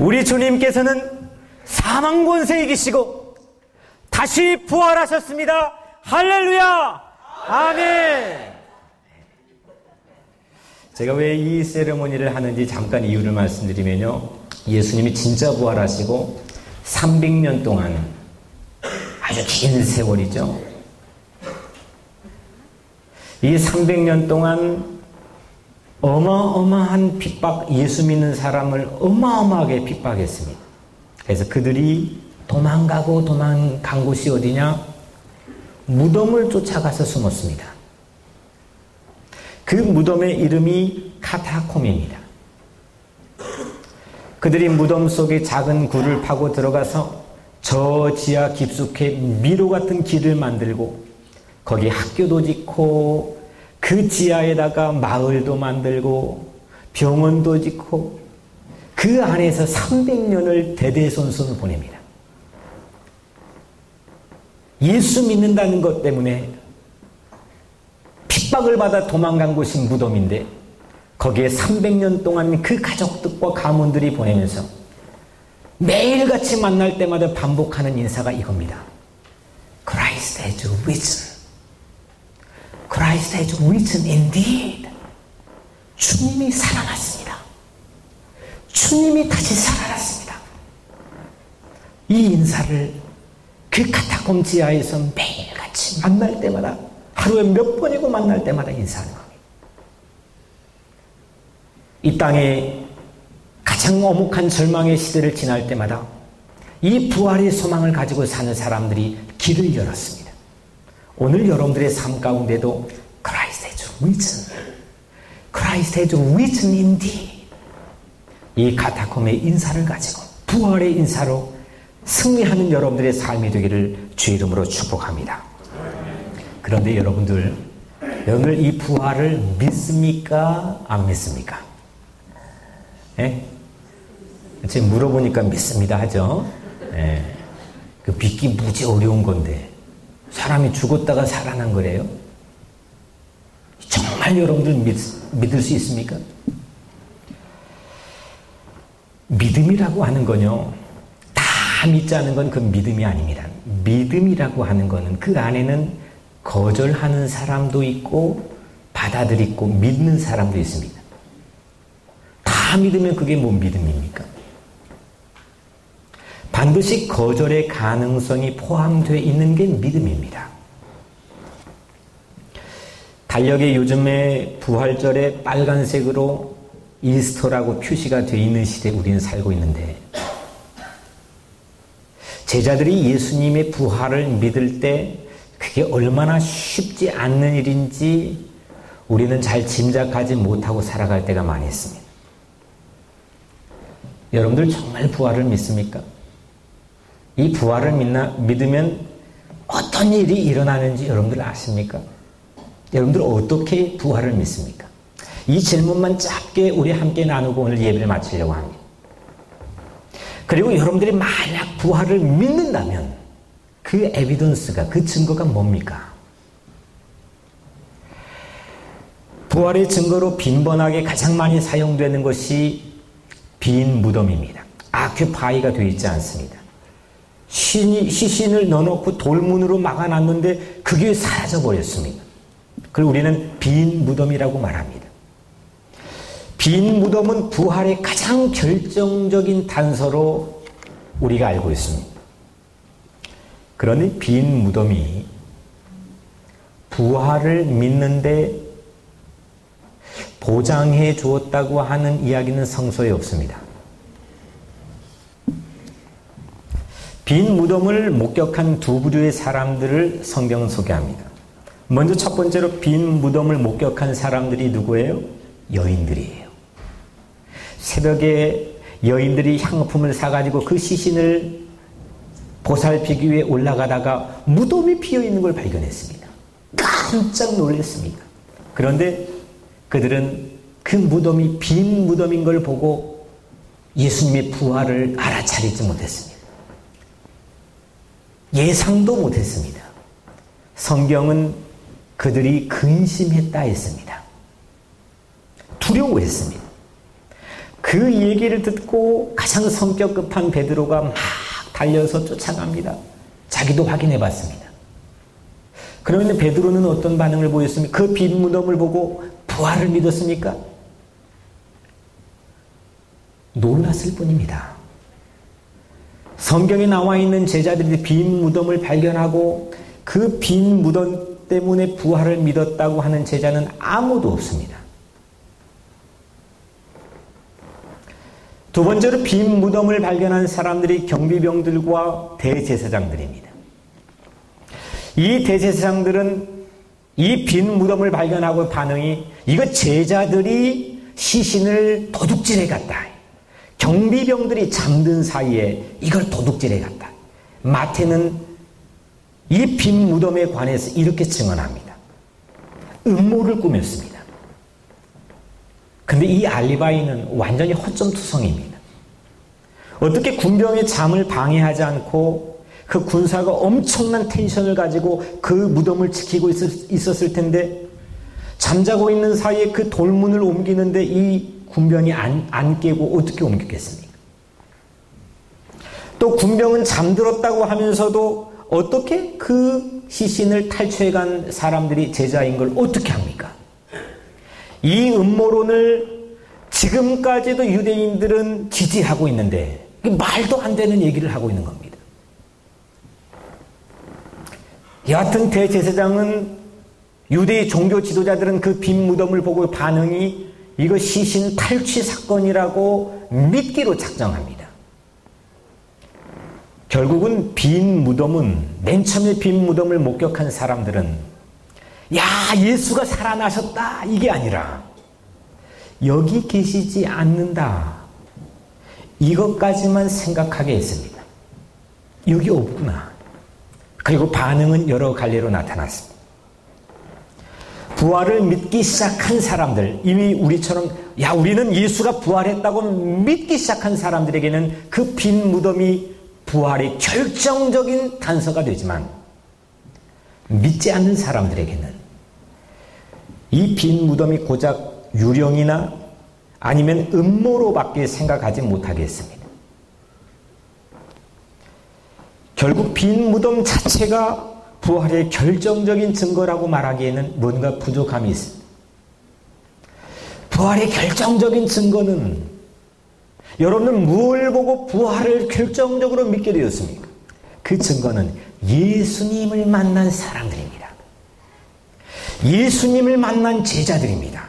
우리 주님께서는 사망 권세에 이기시고 다시 부활하셨습니다. 할렐루야! 아멘! 제가 왜 이 세레모니를 하는지 잠깐 이유를 말씀드리면요, 예수님이 진짜 부활하시고 300년 동안, 아주 긴 세월이죠, 이 300년 동안 어마어마한 핍박, 예수 믿는 사람을 어마어마하게 핍박했습니다. 그래서 그들이 도망간 곳이 어디냐? 무덤을 쫓아가서 숨었습니다. 그 무덤의 이름이 카타콤입니다. 그들이 무덤 속에 작은 굴을 파고 들어가서 저 지하 깊숙이 미로 같은 길을 만들고 거기 학교도 짓고 그 지하에다가 마을도 만들고 병원도 짓고 그 안에서 300년을 대대손손 보냅니다. 예수 믿는다는 것 때문에 핍박을 받아 도망간 곳이 무덤인데 거기에 300년 동안 그 가족들과 가문들이 보내면서 매일같이 만날 때마다 반복하는 인사가 이겁니다. Christ has risen. Christ has risen indeed. 주님이 살아났습니다. 주님이 다시 살아났습니다. 이 인사를 그 카타콤 지하에서 매일같이 만날 때마다, 하루에 몇 번이고 만날 때마다 인사하는 겁니다. 이 땅에 가장 엄혹한 절망의 시대를 지날 때마다 이 부활의 소망을 가지고 사는 사람들이 길을 열었습니다. 오늘 여러분들의 삶 가운데도 Christ has risen. Christ has risen indeed. 이 카타콤의 인사를 가지고 부활의 인사로 승리하는 여러분들의 삶이 되기를 주의 이름으로 축복합니다. 그런데 여러분들 이 부활을 믿습니까? 안 믿습니까? 예? 지금 물어보니까 믿습니다 하죠? 예. 그 믿기 무지 어려운 건데 사람이 죽었다가 살아난 거래요? 정말 여러분들 믿을 수 있습니까? 믿음이라고 하는 건요, 다 믿지 않는 건 그 믿음이 아닙니다. 믿음이라고 하는 거는 그 안에는 거절하는 사람도 있고 받아들이고 믿는 사람도 있습니다. 다 믿으면 그게 뭐 믿음입니까? 반드시 거절의 가능성이 포함되어 있는 게 믿음입니다. 달력에 요즘에 부활절에 빨간색으로 이스터라고 표시가 되어 있는 시대에 우리는 살고 있는데, 제자들이 예수님의 부활을 믿을 때 그게 얼마나 쉽지 않는 일인지 우리는 잘 짐작하지 못하고 살아갈 때가 많이 있습니다. 여러분들 정말 부활을 믿습니까? 이 부활을 믿으면 어떤 일이 일어나는지 여러분들 아십니까? 여러분들 어떻게 부활을 믿습니까? 이 질문만 짧게 우리 함께 나누고 오늘 예배를 마치려고 합니다. 그리고 여러분들이 만약 부활을 믿는다면 그 에비던스가, 그 증거가 뭡니까? 부활의 증거로 빈번하게 가장 많이 사용되는 것이 빈 무덤입니다. 아큐파이가 되어 있지 않습니다. 시신을 넣어놓고 돌문으로 막아놨는데 그게 사라져버렸습니다. 그리고 우리는 빈 무덤이라고 말합니다. 빈 무덤은 부활의 가장 결정적인 단서로 우리가 알고 있습니다. 그러니 빈 무덤이 부활을 믿는데 보장해 주었다고 하는 이야기는 성서에 없습니다. 빈 무덤을 목격한 두 부류의 사람들을 성경은 소개합니다. 먼저 첫 번째로 빈 무덤을 목격한 사람들이 누구예요? 여인들이에요. 새벽에 여인들이 향품을 사가지고 그 시신을 보살피기 위해 올라가다가 무덤이 비어있는 걸 발견했습니다. 깜짝 놀랐습니다. 그런데 그들은 그 무덤이 빈 무덤인 걸 보고 예수님의 부활을 알아차리지 못했습니다. 예상도 못했습니다. 성경은 그들이 근심했다 했습니다. 두려워했습니다. 그 얘기를 듣고 가장 성격 급한 베드로가 막 달려서 쫓아갑니다. 자기도 확인해 봤습니다. 그러면 베드로는 어떤 반응을 보였습니까? 그 빈 무덤을 보고 부활을 믿었습니까? 놀랐을 뿐입니다. 성경에 나와 있는 제자들이 빈 무덤을 발견하고 그 빈 무덤 때문에 부활을 믿었다고 하는 제자는 아무도 없습니다. 두 번째로 빈 무덤을 발견한 사람들이 경비병들과 대제사장들입니다. 이 대제사장들은 이 빈 무덤을 발견하고 반응이 이거 제자들이 시신을 도둑질해 갔다. 경비병들이 잠든 사이에 이걸 도둑질해 갔다. 마태는 이 빈 무덤에 관해서 이렇게 증언합니다. 음모를 꾸몄습니다. 근데 이 알리바이는 완전히 허점투성입니다. 어떻게 군병의 잠을 방해하지 않고 그 군사가 엄청난 텐션을 가지고 그 무덤을 지키고 있었을 텐데 잠자고 있는 사이에 그 돌문을 옮기는데 이 군병이 안 깨고 어떻게 옮겼겠습니까? 또 군병은 잠들었다고 하면서도 어떻게 그 시신을 탈취해간 사람들이 제자인 걸 어떻게 합니까? 이 음모론을 지금까지도 유대인들은 지지하고 있는데 말도 안 되는 얘기를 하고 있는 겁니다. 여하튼 대제사장은 유대의 종교 지도자들은 그 빈 무덤을 보고 반응이 이거 시신 탈취 사건이라고 믿기로 작정합니다. 결국은 빈 무덤은 맨 처음에 빈 무덤을 목격한 사람들은 야 예수가 살아나셨다 이게 아니라 여기 계시지 않는다 이것까지만 생각하게 했습니다. 여기 없구나. 그리고 반응은 여러 갈래로 나타났습니다. 부활을 믿기 시작한 사람들, 이미 우리처럼 야 우리는 예수가 부활했다고 믿기 시작한 사람들에게는 그 빈 무덤이 부활의 결정적인 단서가 되지만 믿지 않는 사람들에게는 이 빈 무덤이 고작 유령이나 아니면 음모로밖에 생각하지 못하게 했습니다. 결국 빈 무덤 자체가 부활의 결정적인 증거라고 말하기에는 뭔가 부족함이 있습니다. 부활의 결정적인 증거는 여러분은 무엇을 보고 부활을 결정적으로 믿게 되었습니까? 그 증거는 예수님을 만난 사람들입니다. 예수님을 만난 제자들입니다.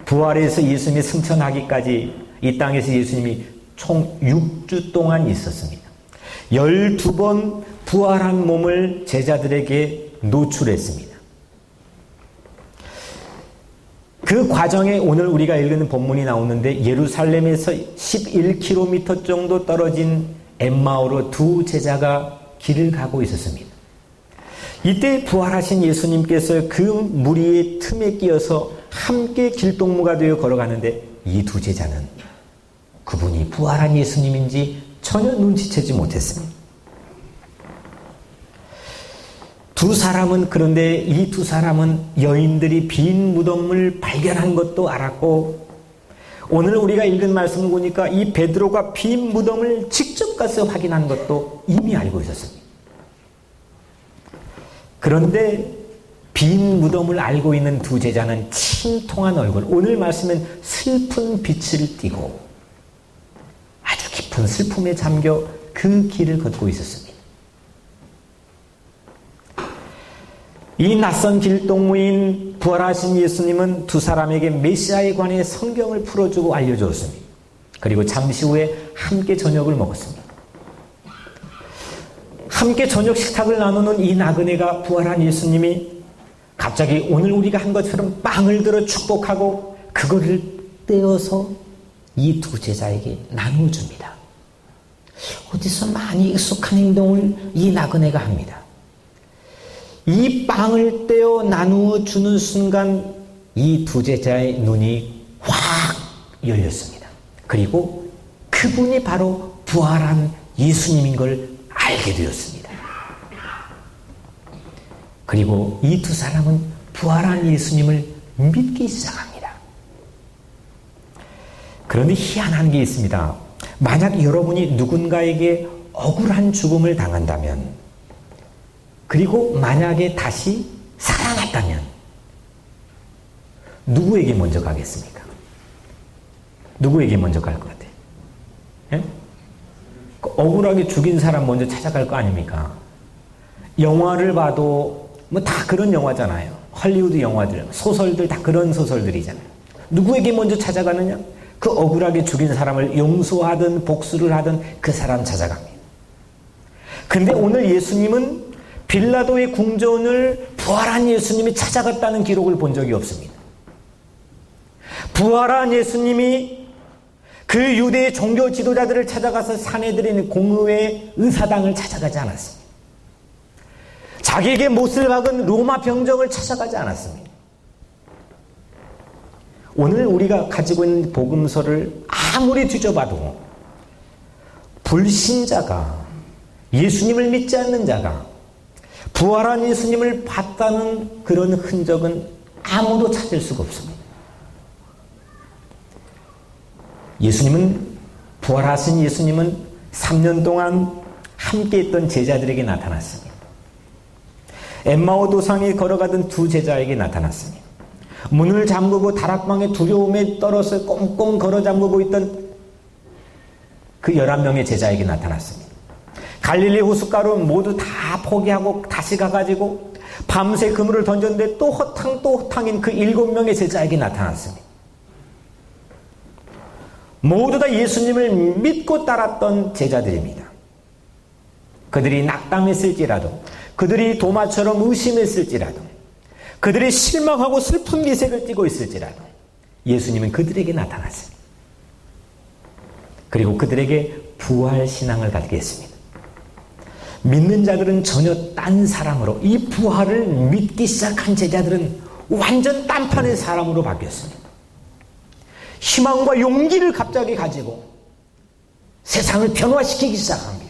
부활에서 예수님이 승천하기까지 이 땅에서 예수님이 총 6주 동안 있었습니다. 12번 부활한 몸을 제자들에게 노출했습니다. 그 과정에 오늘 우리가 읽는 본문이 나오는데 예루살렘에서 11km 정도 떨어진 엠마오로 두 제자가 길을 가고 있었습니다. 이때 부활하신 예수님께서 그 무리의 틈에 끼어서 함께 길동무가 되어 걸어가는데 이 두 제자는 그분이 부활한 예수님인지 전혀 눈치채지 못했습니다. 두 사람은 그런데 이 두 사람은 여인들이 빈 무덤을 발견한 것도 알았고 오늘 우리가 읽은 말씀을 보니까 이 베드로가 빈 무덤을 직접 가서 확인한 것도 이미 알고 있었습니다. 그런데 빈 무덤을 알고 있는 두 제자는 침통한 얼굴, 오늘 말씀은 슬픈 빛을 띠고 아주 깊은 슬픔에 잠겨 그 길을 걷고 있었습니다. 이 낯선 길동무인 부활하신 예수님은 두 사람에게 메시아에 관해 성경을 풀어주고 알려주었습니다. 그리고 잠시 후에 함께 저녁을 먹었습니다. 함께 저녁 식탁을 나누는 이 나그네가 부활한 예수님이 갑자기 오늘 우리가 한 것처럼 빵을 들어 축복하고 그거를 떼어서 이 두 제자에게 나누어 줍니다. 어디서 많이 익숙한 행동을 이 나그네가 합니다. 이 빵을 떼어 나누어 주는 순간 이 두 제자의 눈이 확 열렸습니다. 그리고 그분이 바로 부활한 예수님인 걸 알게 되었습니다. 그리고 이 두 사람은 부활한 예수님을 믿기 시작합니다. 그런데 희한한 게 있습니다. 만약 여러분이 누군가에게 억울한 죽음을 당한다면, 그리고 만약에 다시 살아났다면 누구에게 먼저 가겠습니까? 누구에게 먼저 갈 것 같아요? 예? 억울하게 죽인 사람 먼저 찾아갈 거 아닙니까? 영화를 봐도 뭐 다 그런 영화잖아요. 헐리우드 영화들, 소설들 다 그런 소설들이잖아요. 누구에게 먼저 찾아가느냐? 그 억울하게 죽인 사람을 용서하든 복수를 하든 그 사람 찾아갑니다. 근데 오늘 예수님은 빌라도의 궁전을 부활한 예수님이 찾아갔다는 기록을 본 적이 없습니다. 부활한 예수님이 그 유대의 종교 지도자들을 찾아가서 사내들인 공의회 의사당을 찾아가지 않았습니다. 자기에게 못을 박은 로마 병정을 찾아가지 않았습니다. 오늘 우리가 가지고 있는 복음서를 아무리 뒤져봐도 불신자가, 예수님을 믿지 않는 자가 부활한 예수님을 봤다는 그런 흔적은 아무도 찾을 수가 없습니다. 예수님은, 부활하신 예수님은 3년 동안 함께 있던 제자들에게 나타났습니다. 엠마오 도상에 걸어가던 두 제자에게 나타났습니다. 문을 잠그고 다락방에 두려움에 떨어서 꽁꽁 걸어 잠그고 있던 그 11명의 제자에게 나타났습니다. 갈릴리 호숫가로 모두 다 포기하고 다시 가가지고 밤새 그물을 던졌는데 또 허탕인 그 7명의 제자에게 나타났습니다. 모두 다 예수님을 믿고 따랐던 제자들입니다. 그들이 낙담했을지라도, 그들이 도마처럼 의심했을지라도, 그들이 실망하고 슬픈 미색을 띠고 있을지라도 예수님은 그들에게 나타났습니다. 그리고 그들에게 부활신앙을 갖게 했습니다. 믿는 자들은 전혀 딴 사람으로, 이 부활을 믿기 시작한 제자들은 완전 딴판의 사람으로 바뀌었습니다. 희망과 용기를 갑자기 가지고 세상을 변화시키기 시작합니다.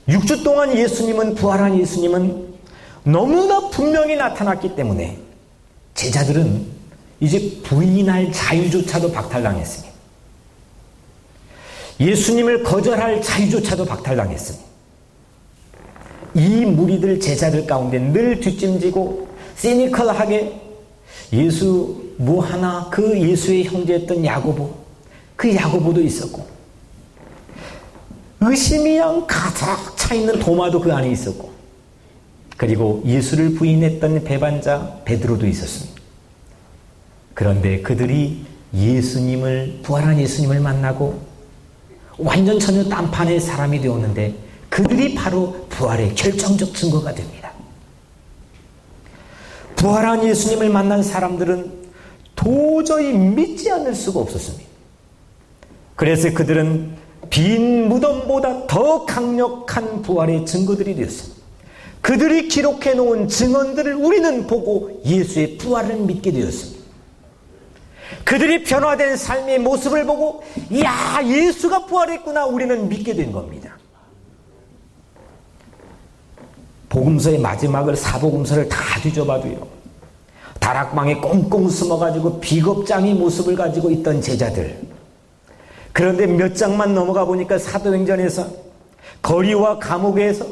6주 동안 예수님은, 부활한 예수님은 너무나 분명히 나타났기 때문에 제자들은 이제 부인할 자유조차도 박탈당했습니다. 예수님을 거절할 자유조차도 박탈당했습니다. 이 무리들, 제자들 가운데 늘 뒷짐지고 시니컬하게 예수 뭐 하나, 그 예수의 형제였던 야고보, 그 야고보도 있었고, 의심이 가득 차 있는 도마도 그 안에 있었고, 그리고 예수를 부인했던 배반자 베드로도 있었습니다. 그런데 그들이 예수님을, 부활한 예수님을 만나고 완전 전혀 딴판의 사람이 되었는데, 그들이 바로 부활의 결정적 증거가 됩니다. 부활한 예수님을 만난 사람들은 도저히 믿지 않을 수가 없었습니다. 그래서 그들은 빈 무덤보다 더 강력한 부활의 증거들이 되었습니다. 그들이 기록해 놓은 증언들을 우리는 보고 예수의 부활을 믿게 되었습니다. 그들이 변화된 삶의 모습을 보고, 야, 예수가 부활했구나, 우리는 믿게 된 겁니다. 복음서의 마지막을, 사복음서를 다 뒤져봐도요, 다락방에 꽁꽁 숨어가지고 비겁장의 모습을 가지고 있던 제자들, 그런데 몇 장만 넘어가 보니까 사도행전에서 거리와 감옥에서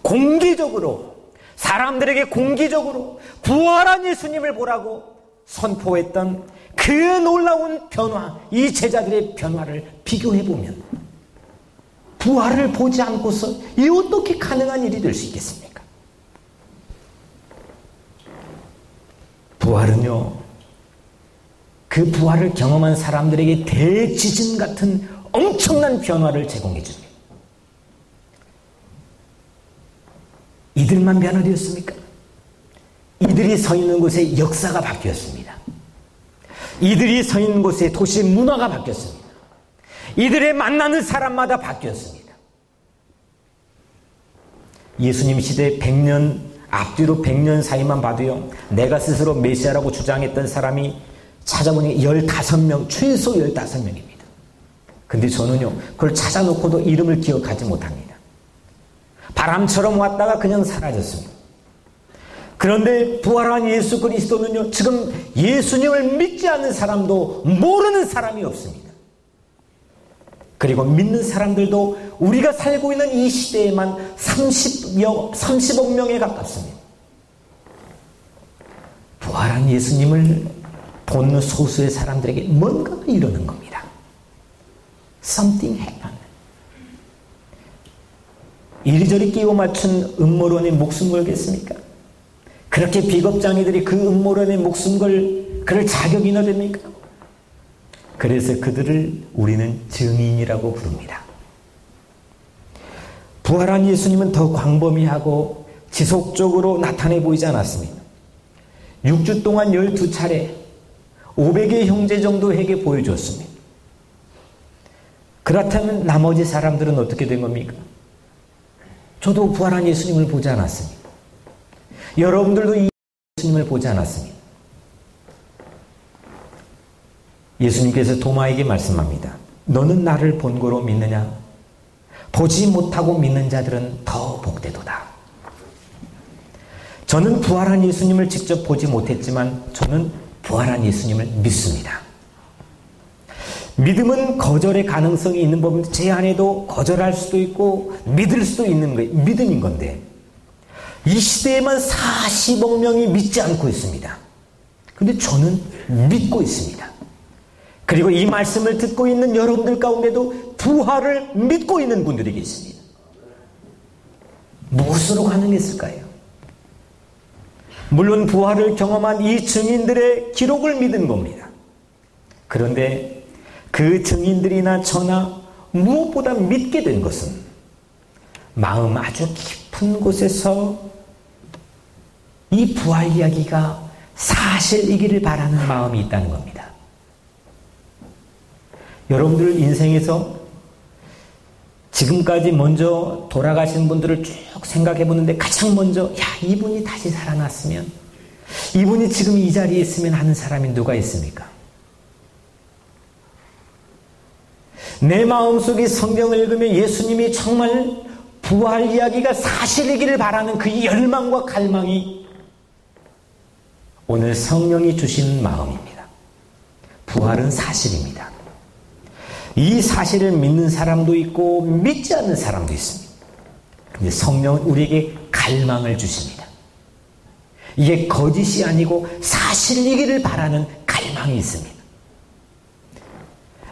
공개적으로, 사람들에게 공개적으로 부활한 예수님을 보라고 선포했던 그 놀라운 변화, 이 제자들의 변화를 비교해보면 부활을 보지 않고서 이 어떻게 가능한 일이 될 수 있겠습니까? 부활은요, 그 부활을 경험한 사람들에게 대지진 같은 엄청난 변화를 제공해 줍니다. 이들만 변화되었습니까? 이들이 서 있는 곳에 역사가 바뀌었습니다. 이들이 서 있는 곳에 도시 문화가 바뀌었습니다. 이들의 만나는 사람마다 바뀌었습니다. 예수님 시대 100년, 앞뒤로 100년 사이만 봐도요, 내가 스스로 메시아라고 주장했던 사람이 찾아보니 15명, 최소 15명입니다. 근데 저는요, 그걸 찾아놓고도 이름을 기억하지 못합니다. 바람처럼 왔다가 그냥 사라졌습니다. 그런데 부활한 예수 그리스도는요, 지금 예수님을 믿지 않는 사람도 모르는 사람이 없습니다. 그리고 믿는 사람들도 우리가 살고 있는 이 시대에만 30억 명에 가깝습니다. 부활한 예수님을 본 소수의 사람들에게 뭔가가 이러는 겁니다. Something happened. 이리저리 끼워 맞춘 음모론에 목숨 걸겠습니까? 그렇게 비겁장이들이 그 음모론에 목숨 그럴 자격이나 됩니까? 그래서 그들을 우리는 증인이라고 부릅니다. 부활한 예수님은 더 광범위하고 지속적으로 나타내 보이지 않았습니다. 6주 동안 12차례 500의 형제 정도에게 보여줬습니다. 그렇다면 나머지 사람들은 어떻게 된 겁니까? 저도 부활한 예수님을 보지 않았습니다. 여러분들도 이 예수님을 보지 않았습니다. 예수님께서 도마에게 말씀합니다. 너는 나를 본고로 믿느냐? 보지 못하고 믿는 자들은 더 복되도다. 저는 부활한 예수님을 직접 보지 못했지만 저는 부활한 예수님을 믿습니다. 믿음은 거절의 가능성이 있는 법인데 제 안에도 거절할 수도 있고 믿을 수도 있는 거예요. 믿음인 건데 이 시대에만 40억 명이 믿지 않고 있습니다. 그런데 저는 믿고 있습니다. 그리고 이 말씀을 듣고 있는 여러분들 가운데도 부활을 믿고 있는 분들이 계십니다. 무엇으로 가능했을까요? 물론 부활을 경험한 이 증인들의 기록을 믿은 겁니다. 그런데 그 증인들이나 저나 무엇보다 믿게 된 것은 마음 아주 깊은 곳에서 이 부활 이야기가 사실이기를 바라는 마음이 있다는 겁니다. 여러분들 인생에서 지금까지 먼저 돌아가신 분들을 쭉 생각해 보는데 가장 먼저 이분이 다시 살아났으면, 이분이 지금 이 자리에 있으면 하는 사람이 누가 있습니까? 내 마음속에 성경을 읽으면 예수님이 정말 부활 이야기가 사실이기를 바라는 그 열망과 갈망이 오늘 성령이 주시는 마음입니다. 부활은 사실입니다. 이 사실을 믿는 사람도 있고 믿지 않는 사람도 있습니다. 그런데 성령은 우리에게 갈망을 주십니다. 이게 거짓이 아니고 사실이기를 바라는 갈망이 있습니다.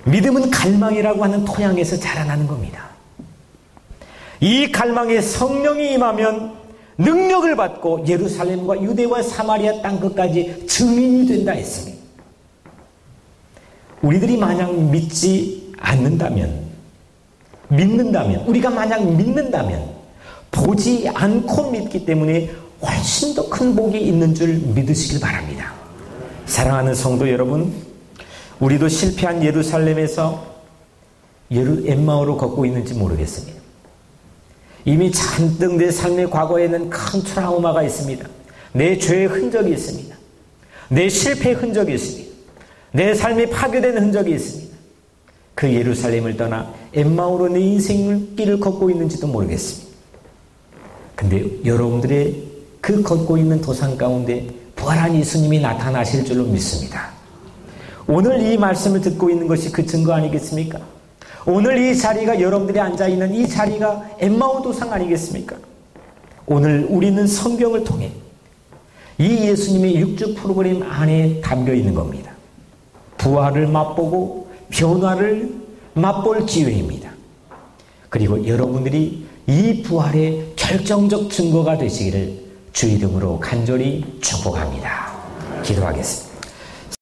믿음은 갈망이라고 하는 토양에서 자라나는 겁니다. 이 갈망에 성령이 임하면 능력을 받고 예루살렘과 유대와 사마리아 땅끝까지 증인이 된다 했습니다. 우리들이 만약 믿지 않는다면, 우리가 만약 믿는다면 보지 않고 믿기 때문에 훨씬 더 큰 복이 있는 줄 믿으시길 바랍니다. 사랑하는 성도 여러분, 우리도 실패한 예루살렘에서 엠마오로 걷고 있는지 모르겠습니다. 이미 잔뜩 내 삶의 과거에는 큰 트라우마가 있습니다. 내 죄의 흔적이 있습니다. 내 실패의 흔적이 있습니다. 내 삶이 파괴된 흔적이 있습니다. 그 예루살렘을 떠나 엠마오로 내 인생의 길을 걷고 있는지도 모르겠습니다. 근데 여러분들의 그 걷고 있는 도상 가운데 부활한 예수님이 나타나실 줄로 믿습니다. 오늘 이 말씀을 듣고 있는 것이 그 증거 아니겠습니까? 오늘 이 자리가, 여러분들이 앉아있는 이 자리가 엠마오 도상 아니겠습니까? 오늘 우리는 성경을 통해 이 예수님의 6주 프로그램 안에 담겨 있는 겁니다. 부활을 맛보고 변화를 맛볼 기회입니다. 그리고 여러분들이 이 부활의 결정적 증거가 되시기를 주 이름으로 간절히 축복합니다. 기도하겠습니다.